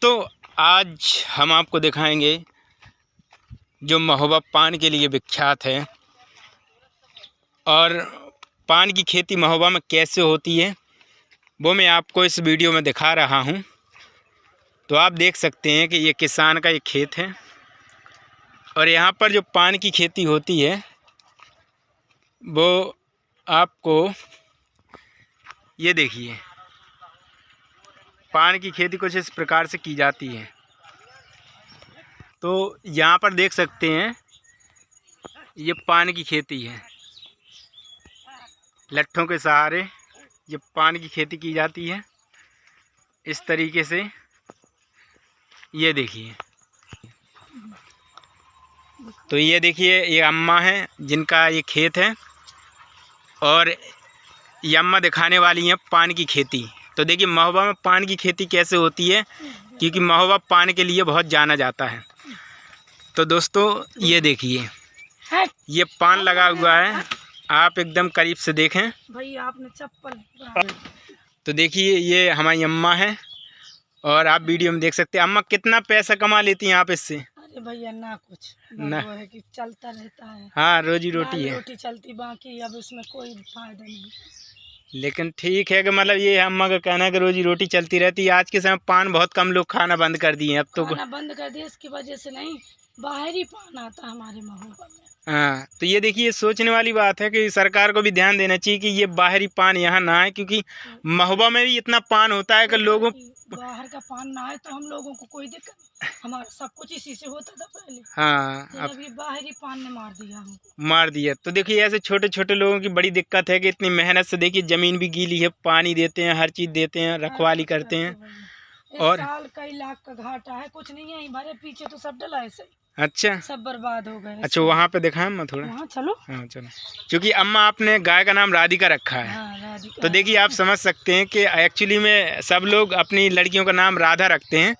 दोस्तों, आज हम आपको दिखाएंगे जो महोबा पान के लिए विख्यात है और पान की खेती महोबा में कैसे होती है वो मैं आपको इस वीडियो में दिखा रहा हूं। तो आप देख सकते हैं कि ये किसान का ये खेत है और यहाँ पर जो पान की खेती होती है वो आपको ये देखिए, पान की खेती कुछ इस प्रकार से की जाती है। तो यहाँ पर देख सकते हैं ये पान की खेती है, लट्ठों के सहारे ये पान की खेती की जाती है इस तरीके से। ये देखिए, तो ये देखिए ये अम्मा है जिनका ये खेत है और ये अम्मा दिखाने वाली हैं पान की खेती। तो देखिए महोबा में पान की खेती कैसे होती है, क्योंकि महोबा पान के लिए बहुत जाना जाता है। तो दोस्तों ये देखिए, ये पान लगा हुआ है, आप एकदम करीब से देखें भाई, आपने चप्पल। तो देखिए ये हमारी अम्मा है और आप वीडियो में देख सकते हैं। अम्मा कितना पैसा कमा लेती हैं आप इससे? अरे भैया ना कुछ ना, वो है कि चलता रहता है। हाँ, रोजी रोटी है, रोटी चलती, बाकी अब इसमें कोई फायदा नहीं। लेकिन ठीक है कि मतलब ये अम्मा का कहना है कि रोजी रोटी चलती रहती है। आज के समय पान बहुत कम लोग खाना बंद कर दिए हैं, अब तो खाना बंद कर दिया इसकी वजह से नहीं, बाहरी पान आता है हमारे महोबा में। हाँ, तो ये देखिए सोचने वाली बात है कि सरकार को भी ध्यान देना चाहिए कि ये बाहरी पान यहाँ ना आए, क्योंकि महोबा में भी इतना पान होता है कि लोगों बाहर का पान ना आए तो हम लोगों को कोई दिक्कत नहीं, हमारा सब कुछ इसी से होता था पहले। हाँ, अब ये बाहरी पान ने मार दिया हमको, मार दिया। तो देखिए ऐसे छोटे छोटे लोगों की बड़ी दिक्कत है कि इतनी मेहनत से देखिए ज़मीन भी गीली है, पानी देते हैं, हर चीज़ देते हैं, रखवाली करते हैं और साल कई लाख का घाटा है, कुछ नहीं है भरे पीछे तो सब डला ऐसे। अच्छा, सब बर्बाद हो गए। अच्छा, वहाँ पे दिखाएं मैं थोड़ा। वहाँ चलो। हाँ चलो, क्योंकि अम्मा आपने गाय का नाम राधिका रखा है। हाँ, राधिका। तो देखिए आप समझ सकते हैं कि एक्चुअली में सब लोग अपनी लड़कियों का नाम राधा रखते हैं,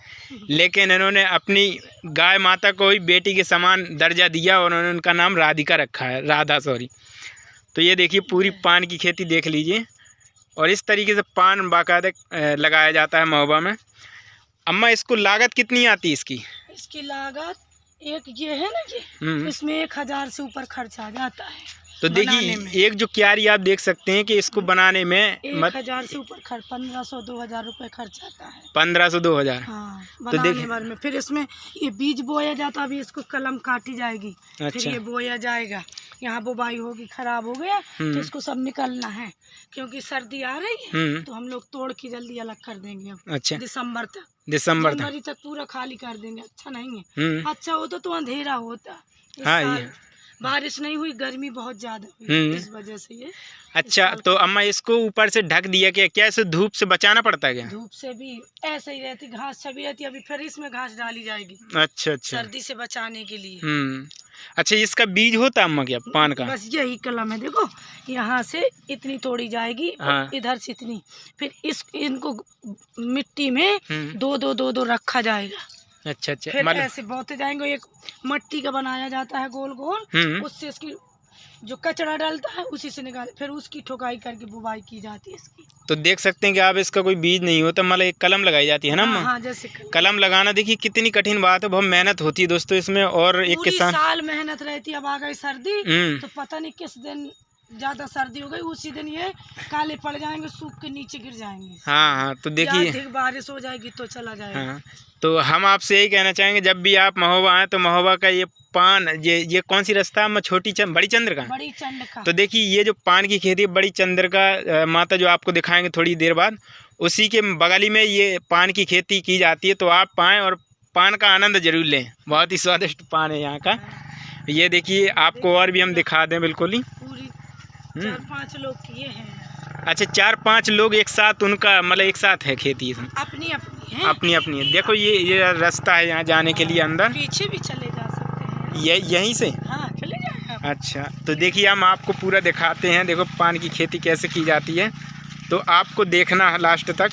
लेकिन इन्होंने अपनी गाय माता को ही बेटी के समान दर्जा दिया और उन्होंने उनका नाम राधिका रखा है, राधा सॉरी। तो ये देखिए पूरी पान की खेती देख लीजिए और इस तरीके से पान बाकायदा लगाया जाता है महोबा में। अम्मा इसको लागत कितनी आती है इसकी? इसकी लागत एक ये है ना जी, इसमें 1000 से ऊपर खर्च आ जाता है। तो देखिए एक जो क्यारी आप देख सकते हैं कि इसको बनाने में 1000 से ऊपर खर्च 1500-2000 रुपए खर्च आता है। 1500-2000। हाँ, तो देखिए भर में फिर इसमें ये बीज बोया जाता है, अभी इसको कलम काटी जाएगी। अच्छा। फिर ये बोया जाएगा, यहाँ बुवाई होगी, खराब हो गया तो इसको सब निकलना है, क्योंकि सर्दी आ रही है तो हम लोग तोड़ के जल्दी अलग कर देंगे अब। अच्छा, दिसंबर तक पूरा खाली कर देंगे। अच्छा नहीं है, अच्छा होता तो अंधेरा होता। हाँ, बारिश नहीं हुई, गर्मी बहुत ज्यादा हुई, इस वजह से ये। अच्छा, तो अम्मा इसको ऊपर से ढक दिया क्या? क्या इसे धूप से बचाना पड़ता है क्या? धूप से भी ऐसे ही रहती, घास छबी रहती, अभी फिर इसमें घास डाली जाएगी। अच्छा अच्छा, सर्दी से बचाने के लिए। अच्छा, इसका बीज होता है अम्मा क्या पान का? बस यही कलम है, देखो यहाँ से इतनी तोड़ी जाएगी। हाँ। इधर से इतनी, फिर इनको मिट्टी में दो रखा जाएगा। अच्छा अच्छा, फिर ऐसे बोते जाएंगे। एक मट्टी का बनाया जाता है गोल गोल, उससे इसकी जो कचरा डालता है उसी से निकाल, फिर उसकी ठोकाई करके बुवाई की जाती है इसकी। तो देख सकते हैं कि आप इसका कोई बीज नहीं होता, मतलब एक कलम लगाई जाती है ना। हाँ, जैसे कलम लगाना देखिए कितनी कठिन बात है, बहुत मेहनत होती है दोस्तों इसमें। और एक किसान साल मेहनत रहती है, अब आ गई सर्दी तो पता नहीं किस दिन ज्यादा सर्दी हो गई, उसी दिन ये काले पड़ जाएंगे, सूख के नीचे गिर जाएंगे। हाँ हाँ, तो देखिए बारिश हो जाएगी तो चला जाएगा। हाँ, तो हम आपसे यही कहना चाहेंगे जब भी आप महोबा आए तो महोबा का ये पान, ये कौन सी रास्ता है? बड़ी चंद्र का। तो देखिए ये जो पान की खेती बड़ी चंद्र का माता जो आपको दिखाएंगे थोड़ी देर बाद, उसी के बगली में ये पान की खेती की जाती है। तो आप आएँ और पान का आनंद जरूर लें, बहुत ही स्वादिष्ट पान है यहाँ का। ये देखिए आपको और भी हम दिखा दें बिल्कुल ही। 4-5 लोग किए हैं। अच्छा, 4-5 लोग एक साथ, उनका मतलब एक साथ है खेती? अपनी अपनी है। देखो ये रास्ता है यहाँ जाने के लिए अंदर, पीछे भी चले जा सकते हैं यहीं से। हाँ, चले जाए। अच्छा, तो देखिए हम आपको पूरा दिखाते हैं, देखो पान की खेती कैसे की जाती है, तो आपको देखना है लास्ट तक।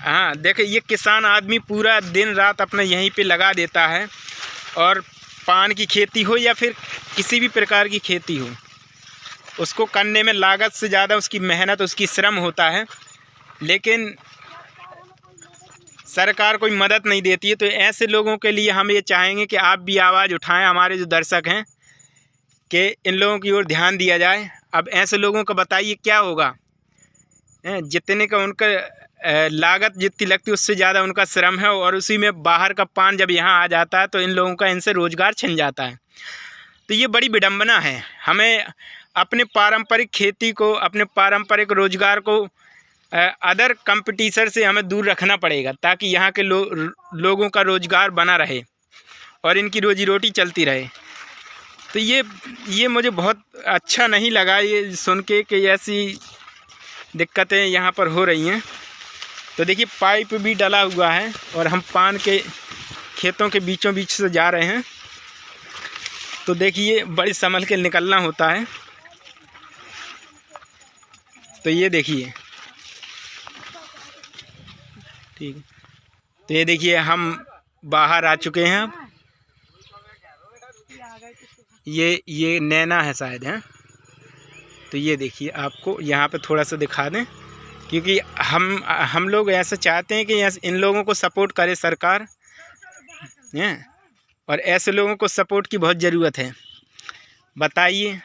हाँ, देखिए ये किसान आदमी पूरा दिन रात अपना यहीं पे लगा देता है, और पान की खेती हो या फिर किसी भी प्रकार की खेती हो, उसको करने में लागत से ज़्यादा उसकी मेहनत, उसकी श्रम होता है। लेकिन सरकार कोई मदद नहीं देती है। तो ऐसे लोगों के लिए हम ये चाहेंगे कि आप भी आवाज़ उठाएं, हमारे जो दर्शक हैं, कि इन लोगों की ओर ध्यान दिया जाए। अब ऐसे लोगों को बताइए क्या होगा, जितने का उनका लागत जितनी लगती है उससे ज़्यादा उनका श्रम है, और उसी में बाहर का पान जब यहाँ आ जाता है तो इन लोगों का इनसे रोज़गार छिन जाता है। तो ये बड़ी विडंबना है। हमें अपने पारंपरिक खेती को, अपने पारंपरिक रोज़गार को अदर कंपटीशन से हमें दूर रखना पड़ेगा, ताकि यहाँ के लोगों का रोज़गार बना रहे और इनकी रोजी रोटी चलती रहे। तो ये मुझे बहुत अच्छा नहीं लगा ये सुन के कि ऐसी दिक्कतें यहाँ पर हो रही हैं। तो देखिए पाइप भी डला हुआ है और हम पान के खेतों के बीचों बीच से जा रहे हैं। तो देखिए बड़ी संभल के निकलना होता है। तो ये देखिए, ठीक है, तो ये देखिए हम बाहर आ चुके हैं। अब ये नैना है शायद, है। तो ये देखिए आपको यहाँ पे थोड़ा सा दिखा दें, क्योंकि हम लोग ऐसा चाहते हैं कि इन लोगों को सपोर्ट करे सरकार, हैं, और ऐसे लोगों को सपोर्ट की बहुत ज़रूरत है। बताइए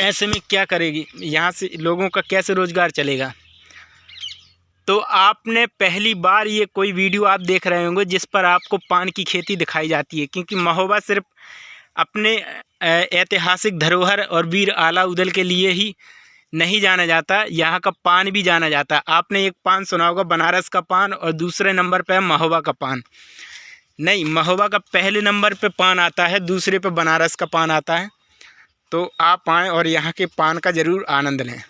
ऐसे में क्या करेगी, यहाँ से लोगों का कैसे रोज़गार चलेगा। तो आपने पहली बार ये कोई वीडियो आप देख रहे होंगे जिस पर आपको पान की खेती दिखाई जाती है, क्योंकि महोबा सिर्फ अपने ऐतिहासिक धरोहर और वीर आला उदल के लिए ही नहीं जाना जाता, यहाँ का पान भी जाना जाता। आपने एक पान सुना होगा बनारस का पान, और दूसरे नंबर पे है महोबा का पान। नहीं, महोबा का पहले नंबर पे पान आता है, दूसरे पे बनारस का पान आता है। तो आप आएँ और यहाँ के पान का ज़रूर आनंद लें।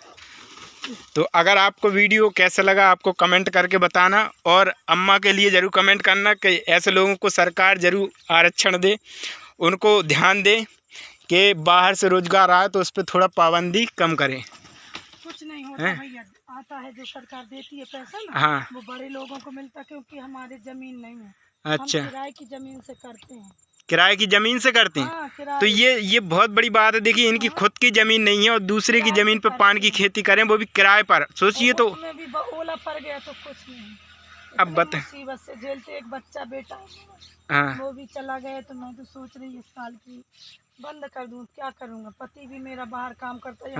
तो अगर आपको वीडियो कैसा लगा आपको कमेंट करके बताना, और अम्मा के लिए ज़रूर कमेंट करना कि ऐसे लोगों को सरकार ज़रूर आरक्षण दे, उनको ध्यान दे कि बाहर से रोज़गार आए तो उस पर थोड़ा पाबंदी कम करें। कुछ नहीं होता भैया, आता है जो सरकार देती है पैसा ना, हाँ, वो बड़े लोगों को मिलता, क्योंकि हमारे ज़मीन नहीं है। अच्छा, हम किराए की ज़मीन से करते हैं। किराए की ज़मीन से करते हैं। हाँ, तो ये बहुत बड़ी बात है। देखिए इनकी खुद की ज़मीन नहीं है और दूसरे की ज़मीन पर पान की खेती करें, वो भी किराए पर। सोचिए तो भी ओला पड़ गया तो कुछ नहीं। अब बता, मुसीबत से झेलते, एक बच्चा बेटा, हाँ, वो भी चला गया। तो मैं तो सोच रही इस साल की बंद कर दूं, क्या करूंगा। पति भी मेरा बाहर काम करता है,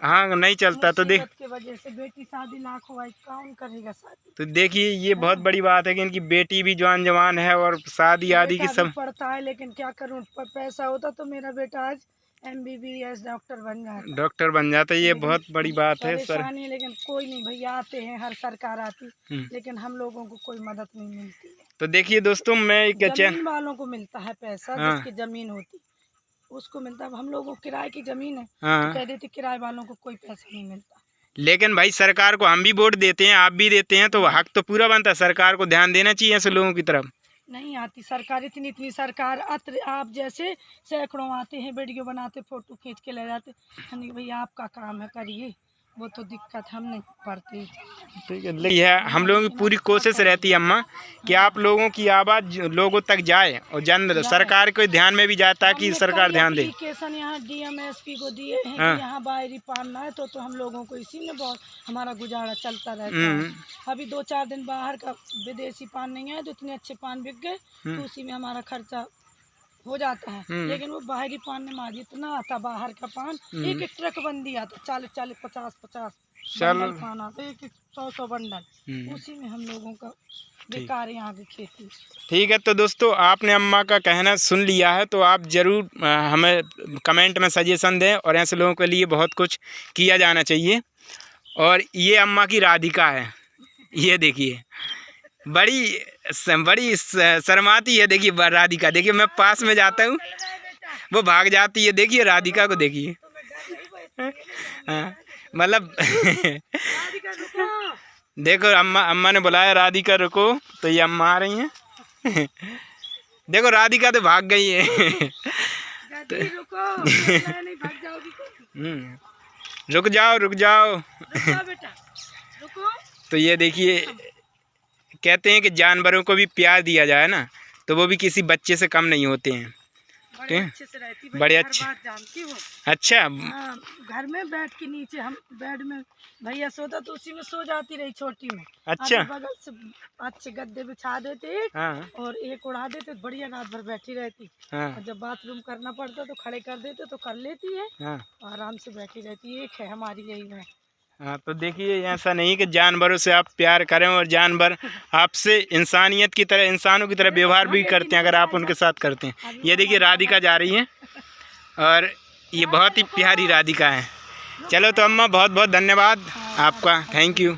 हाँ, नहीं चलता। तो देख की वजह से बेटी शादी लाख हुआ, कौन करेगा शादी। तो देखिए ये बहुत बड़ी बात है कि इनकी बेटी भी जवान है और शादी आदि की सब पढ़ता है, लेकिन क्या करूं, पैसा होता तो मेरा बेटा आज MBBS डॉक्टर बन जाता। ये बहुत बड़ी बात है सर। लेकिन कोई नहीं भैया, आते हैं, हर सरकार आती, लेकिन हम लोगों को कोई मदद नहीं मिलती है। तो देखिए दोस्तों, मैं जमीन वालों को मिलता है पैसा, जिसकी जमीन होती उसको मिलता है। हम लोगों को किराए की जमीन है, तो कह देते किराए वालों को कोई पैसा नहीं मिलता। लेकिन भाई सरकार को हम भी वोट देते हैं, आप भी देते हैं, तो हक तो पूरा बनता है। सरकार को ध्यान देना चाहिए ऐसे लोगों की तरफ। नहीं आती सरकार, इतनी सरकार, आप जैसे सैकड़ों आते हैं, वीडियो बनाते, फोटो खींच के ले जाते। भैया आपका काम है, करिए, वो तो दिक्कत हम नहीं पड़ती। ठीक है, हम लोगों की पूरी कोशिश रहती है अम्मा कि आप लोगों की आवाज़ लोगों तक जाए और सरकार को ध्यान में भी जाए, ताकि सरकार ध्यान दे। यहाँ DMSP को दिए हैं कि यहाँ बाहरी पान ना है, तो हम लोगों को इसी में बहुत हमारा गुजारा चलता रहता है। अभी 2-4 दिन बाहर का विदेशी पान नहीं आया, तो इतने अच्छे पान बिक गए, तो उसी में हमारा खर्चा हो जाता है। लेकिन वो बाहरी पान में मार इतना आता, बाहर का पान एक ट्रक बंदी आता, 40-40, 50-50 पान आता, 100-100 बंडल, उसी में हम लोगों का बेकार है यहाँ की खेती। ठीक है, तो दोस्तों आपने अम्मा का कहना सुन लिया है, तो आप ज़रूर हमें कमेंट में सजेशन दें, और ऐसे लोगों के लिए बहुत कुछ किया जाना चाहिए। और ये अम्मा की राधिका है, ये देखिए बड़ी शर्माती है। देखिए राधिका, देखिए मैं पास में जाता हूँ वो भाग जाती है। देखिए राधिका को देखिए, मतलब देखो अम्मा ने बुलाया राधिका रुको, तो ये अम्मा आ रही हैं। देखो राधिका तो भाग गई है। रुक जाओ तो ये देखिए, कहते हैं कि जानवरों को भी प्यार दिया जाए ना, तो वो भी किसी बच्चे से कम नहीं होते हैं। बड़े अच्छे से रहती, बड़े अच्छे, बात जानती हूँ। अच्छा घर में बैठ के नीचे हम बेड में भैया सोता तो उसी में सो जाती रही छोटी में। अच्छा बगल से अच्छे गद्दे बिछा देते और एक उड़ा देते, बढ़िया रात भर बैठी रहती। और जब बाथरूम करना पड़ता तो खड़े कर देते तो कर लेती है, आराम से बैठी रहती है। एक है हमारी यही में। हाँ, तो देखिए ऐसा नहीं कि जानवरों से आप प्यार करें और जानवर आपसे इंसानियत की तरह, इंसानों की तरह व्यवहार भी करते हैं अगर आप उनके साथ करते हैं। ये देखिए राधिका जा रही है और ये बहुत ही प्यारी राधिका है। चलो तो अम्मा बहुत बहुत धन्यवाद आपका, थैंक यू।